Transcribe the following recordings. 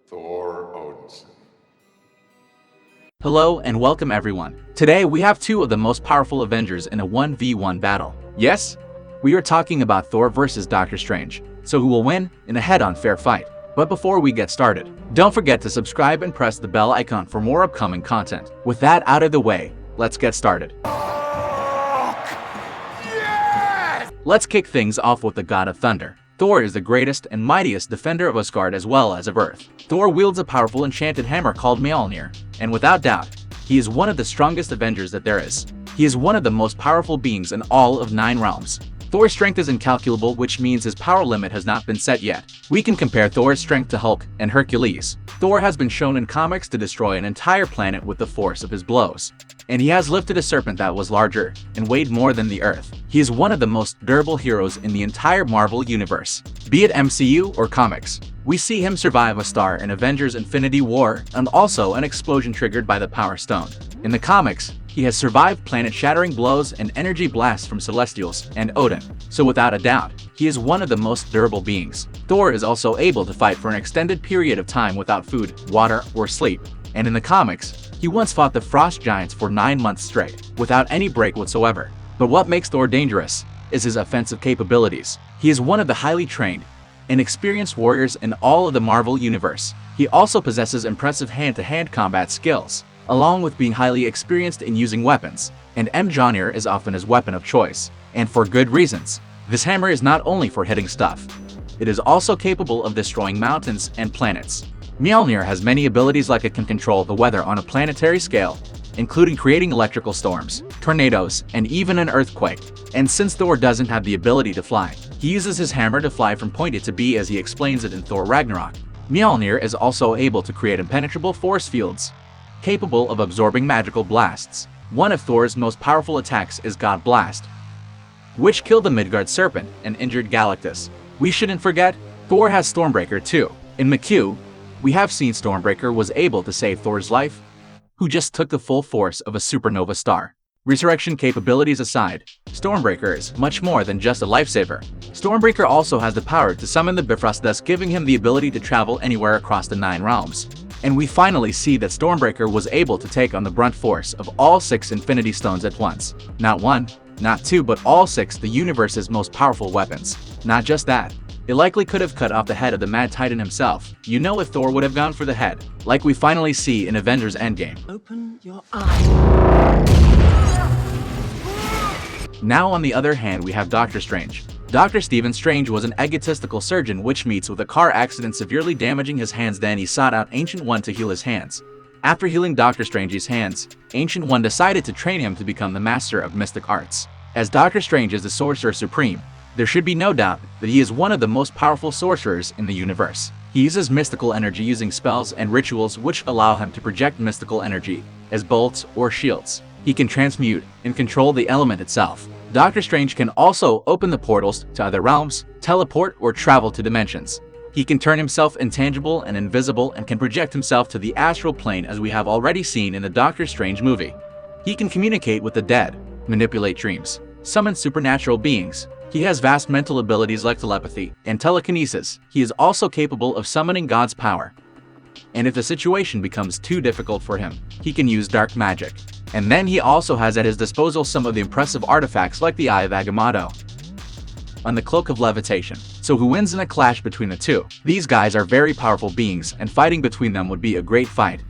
Thor Odinson. Hello and welcome everyone. Today we have two of the most powerful Avengers in a 1v1 battle. Yes, we are talking about Thor versus Doctor Strange. So who will win in a head-on fair fight? But before we get started, don't forget to subscribe and press the bell icon for more upcoming content. With that out of the way, let's get started. Yes! Let's kick things off with the God of Thunder. Thor is the greatest and mightiest defender of Asgard as well as of Earth. Thor wields a powerful enchanted hammer called Mjolnir, and without doubt, he is one of the strongest Avengers that there is. He is one of the most powerful beings in all of 9 realms. Thor's strength is incalculable, which means his power limit has not been set yet. We can compare Thor's strength to Hulk and Hercules. Thor has been shown in comics to destroy an entire planet with the force of his blows. And he has lifted a serpent that was larger and weighed more than the Earth. He is one of the most durable heroes in the entire Marvel universe. Be it MCU or comics, we see him survive a star in Avengers Infinity War and also an explosion triggered by the Power Stone. In the comics, he has survived planet-shattering blows and energy blasts from Celestials and Odin, so without a doubt, he is one of the most durable beings. Thor is also able to fight for an extended period of time without food, water, or sleep. And in the comics, he once fought the Frost Giants for 9 months straight, without any break whatsoever. But what makes Thor dangerous is his offensive capabilities. He is one of the highly trained and experienced warriors in all of the Marvel universe. He also possesses impressive hand-to-hand combat skills, along with being highly experienced in using weapons, and Mjolnir is often his weapon of choice, and for good reasons. This hammer is not only for hitting stuff, it is also capable of destroying mountains and planets. Mjolnir has many abilities, like it can control the weather on a planetary scale, including creating electrical storms, tornadoes, and even an earthquake. And since Thor doesn't have the ability to fly, he uses his hammer to fly from point A to B, as he explains it in Thor Ragnarok. Mjolnir is also able to create impenetrable force fields, capable of absorbing magical blasts. One of Thor's most powerful attacks is God Blast, which killed the Midgard serpent and injured Galactus. We shouldn't forget, Thor has Stormbreaker too. In McHugh, we have seen Stormbreaker was able to save Thor's life, who just took the full force of a supernova star. Resurrection capabilities aside, Stormbreaker is much more than just a lifesaver. Stormbreaker also has the power to summon the Bifrost, thus giving him the ability to travel anywhere across the 9 realms. And we finally see that Stormbreaker was able to take on the brunt force of all 6 Infinity Stones at once. Not 1, not 2, but all 6, the universe's most powerful weapons. Not just that, it likely could have cut off the head of the Mad Titan himself. You know, if Thor would have gone for the head, like we finally see in Avengers Endgame. Open your eyes. Now on the other hand, we have Doctor Strange. Dr. Stephen Strange was an egotistical surgeon which meets with a car accident severely damaging his hands. Then he sought out Ancient One to heal his hands. After healing Dr. Strange's hands, Ancient One decided to train him to become the master of mystic arts. As Doctor Strange is the Sorcerer Supreme, there should be no doubt that he is one of the most powerful sorcerers in the universe. He uses mystical energy using spells and rituals which allow him to project mystical energy as bolts or shields. He can transmute and control the element itself. Doctor Strange can also open the portals to other realms, teleport, or travel to dimensions. He can turn himself intangible and invisible and can project himself to the astral plane, as we have already seen in the Doctor Strange movie. He can communicate with the dead, manipulate dreams, summon supernatural beings. He has vast mental abilities like telepathy and telekinesis. He is also capable of summoning God's power. And if the situation becomes too difficult for him, he can use dark magic. And then he also has at his disposal some of the impressive artifacts like the Eye of Agamotto and the Cloak of Levitation. So who wins in a clash between the two? These guys are very powerful beings, and fighting between them would be a great fight.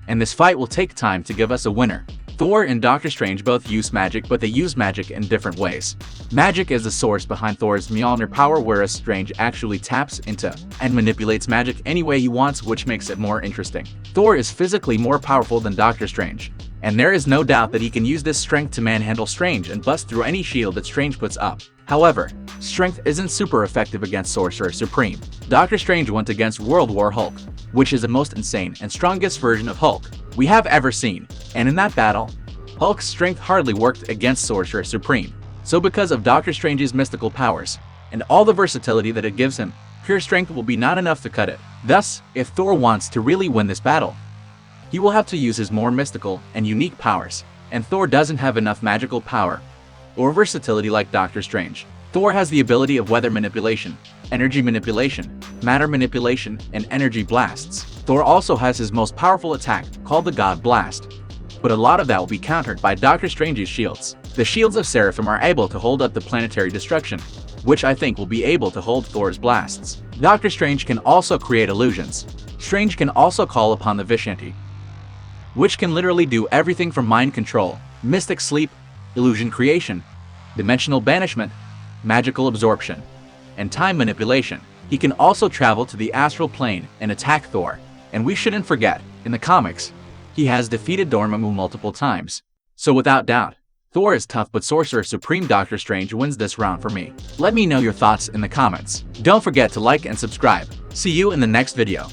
And this fight will take time to give us a winner. Thor and Doctor Strange both use magic, but they use magic in different ways. Magic is the source behind Thor's Mjolnir power, whereas Strange actually taps into and manipulates magic any way he wants, which makes it more interesting. Thor is physically more powerful than Doctor Strange, and there is no doubt that he can use this strength to manhandle Strange and bust through any shield that Strange puts up. However, strength isn't super effective against Sorcerer Supreme. Doctor Strange went against World War Hulk, which is the most insane and strongest version of Hulk we have ever seen, and in that battle, Hulk's strength hardly worked against Sorcerer Supreme. So because of Doctor Strange's mystical powers, and all the versatility that it gives him, pure strength will be not enough to cut it. Thus, if Thor wants to really win this battle, he will have to use his more mystical and unique powers, and Thor doesn't have enough magical power or versatility like Doctor Strange. Thor has the ability of weather manipulation, energy manipulation, matter manipulation, and energy blasts. Thor also has his most powerful attack, called the God Blast. But a lot of that will be countered by Doctor Strange's shields. The shields of Seraphim are able to hold up the planetary destruction, which I think will be able to hold Thor's blasts. Doctor Strange can also create illusions. Strange can also call upon the Vishanti, which can literally do everything from mind control, mystic sleep, illusion creation, dimensional banishment, magical absorption, and time manipulation. He can also travel to the astral plane and attack Thor. And we shouldn't forget, in the comics, he has defeated Dormammu multiple times. So without doubt, Thor is tough, but Sorcerer Supreme Doctor Strange wins this round for me. Let me know your thoughts in the comments. Don't forget to like and subscribe. See you in the next video.